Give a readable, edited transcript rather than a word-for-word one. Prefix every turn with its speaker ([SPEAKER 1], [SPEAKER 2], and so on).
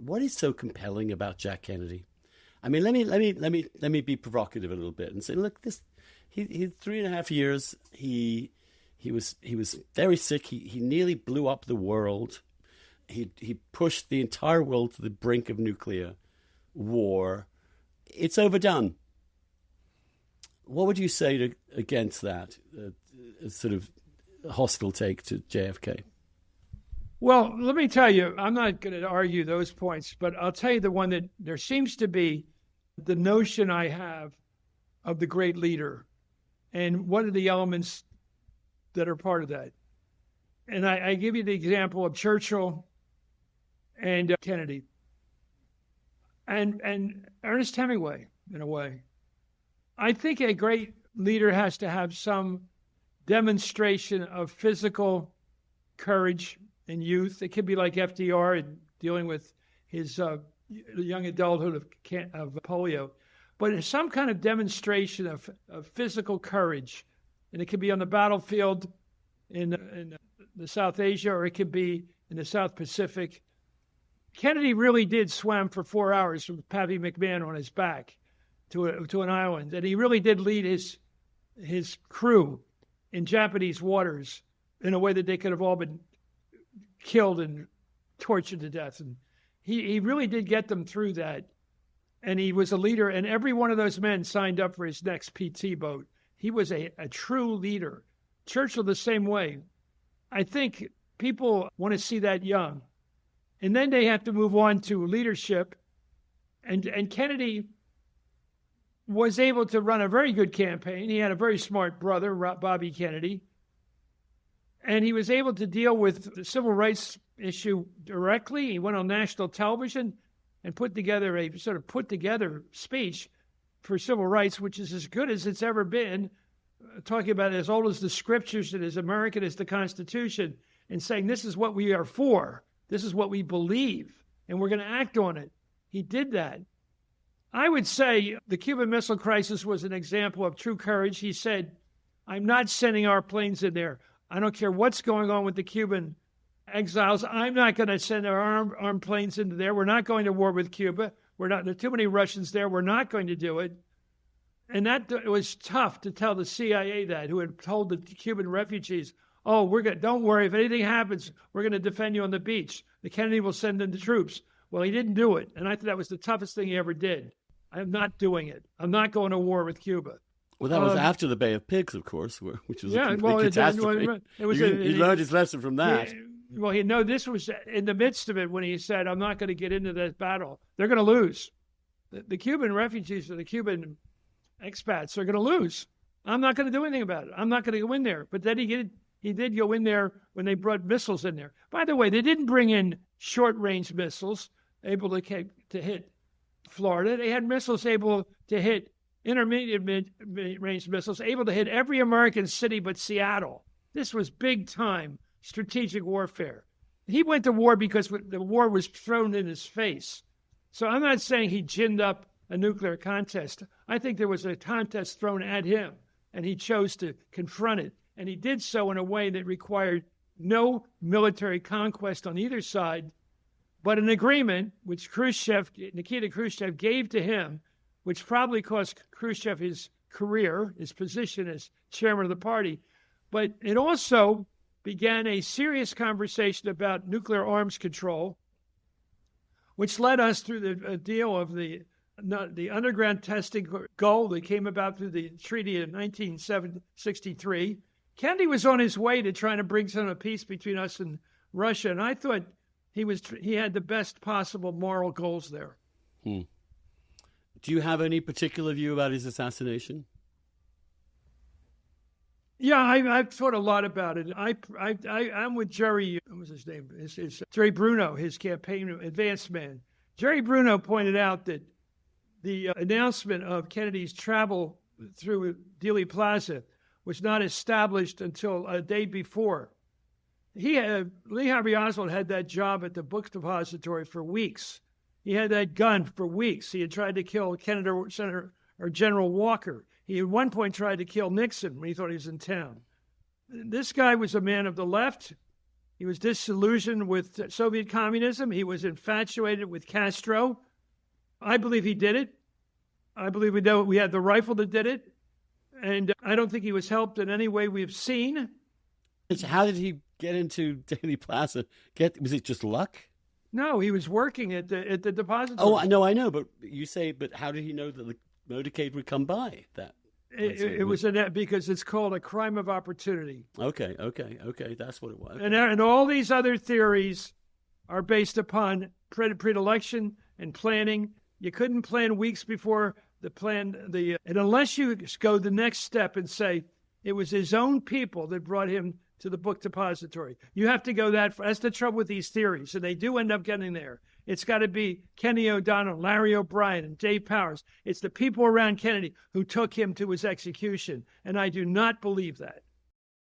[SPEAKER 1] what is so compelling about Jack Kennedy? I mean, let me be provocative a little bit and say, look, he 3.5 years. He was very sick. He nearly blew up the world. He pushed the entire world to the brink of nuclear war. It's overdone. What would you say against that sort of hostile take to JFK?
[SPEAKER 2] Well, let me tell you, I'm not going to argue those points, but I'll tell you the one that there seems to be the notion I have of the great leader and what are the elements that are part of that. And I give you the example of Churchill and Kennedy and Ernest Hemingway, in a way. I think a great leader has to have some demonstration of physical courage and youth. It could be like FDR in dealing with his young adulthood of polio, but it's some kind of demonstration of physical courage. And it could be on the battlefield in the South Asia, or it could be in the South Pacific. Kennedy really did swim for 4 hours with Pappy McMahon on his back to an island, and he really did lead his crew in Japanese waters in a way that they could have all been killed and tortured to death. And he really did get them through that. And he was a leader, and every one of those men signed up for his next PT boat. He was a true leader. Churchill the same way. I think people want to see that young. And then they have to move on to leadership. And Kennedy was able to run a very good campaign. He had a very smart brother, Bobby Kennedy. And he was able to deal with the civil rights issue directly. He went on national television and put together a sort of put-together speech for civil rights, which is as good as it's ever been, talking about as old as the scriptures and as American as the Constitution, and saying this is what we are for, this is what we believe, and we're going to act on it. He did that. I would say the Cuban Missile Crisis was an example of true courage. He said, I'm not sending our planes in there. I don't care what's going on with the Cuban exiles. I'm not going to send our armed planes into there. We're not going to war with Cuba. There are too many Russians there. We're not going to do it. And that it was tough to tell the CIA that, who had told the Cuban refugees, oh, don't worry. If anything happens, we're going to defend you on the beach. The Kennedy will send in the troops. Well, he didn't do it. And I thought that was the toughest thing he ever did. I'm not doing it. I'm not going to war with Cuba.
[SPEAKER 1] Well, that was after the Bay of Pigs, of course, which was a complete catastrophe. He learned his lesson from that.
[SPEAKER 2] This was in the midst of it when he said, I'm not going to get into this battle. They're going to lose. The Cuban refugees or the Cuban expats are going to lose. I'm not going to do anything about it. I'm not going to go in there. But then he did go in there when they brought missiles in there. By the way, they didn't bring in short-range missiles able to hit Florida. They had missiles able to hit intermediate-range missiles, able to hit every American city but Seattle. This was big-time strategic warfare. He went to war because the war was thrown in his face. So I'm not saying he ginned up a nuclear contest. I think there was a contest thrown at him, and he chose to confront it. And he did so in a way that required no military conquest on either side, but an agreement which Nikita Khrushchev gave to him, which probably cost Khrushchev his career, his position as chairman of the party. But it also began a serious conversation about nuclear arms control, which led us through the deal of the underground testing goal that came about through the treaty of 1963. Kennedy was on his way to trying to bring some peace between us and Russia, and I thought he had the best possible moral goals there.
[SPEAKER 1] Do you have any particular view about his assassination?
[SPEAKER 2] Yeah, I've thought a lot about it. I'm with Jerry. What was his name? It's Jerry Bruno, his campaign advance man. Jerry Bruno pointed out that the announcement of Kennedy's travel through Dealey Plaza was not established until a day before. Lee Harvey Oswald had that job at the book depository for weeks. He had that gun for weeks. He had tried to kill Senator or General Walker. He at one point tried to kill Nixon when he thought he was in town. This guy was a man of the left. He was disillusioned with Soviet communism. He was infatuated with Castro. I believe he did it. I believe we had the rifle that did it. And I don't think he was helped in any way we've seen.
[SPEAKER 1] How did he get into Dealey Plaza? Was it just luck?
[SPEAKER 2] No, he was working at the depository.
[SPEAKER 1] Oh, no, I know, but but how did he know that the motorcade would come by?
[SPEAKER 2] It was because it's called a crime of opportunity.
[SPEAKER 1] Okay, that's what it was. Okay.
[SPEAKER 2] And all these other theories are based upon predilection and planning. You couldn't plan weeks before and unless you go the next step and say it was his own people that brought him to the book depository. You have to go that far. That's the trouble with these theories, and they do end up getting there. It's got to be Kenny O'Donnell, Larry O'Brien, and Dave Powers. It's the people around Kennedy who took him to his execution, and I do not believe that.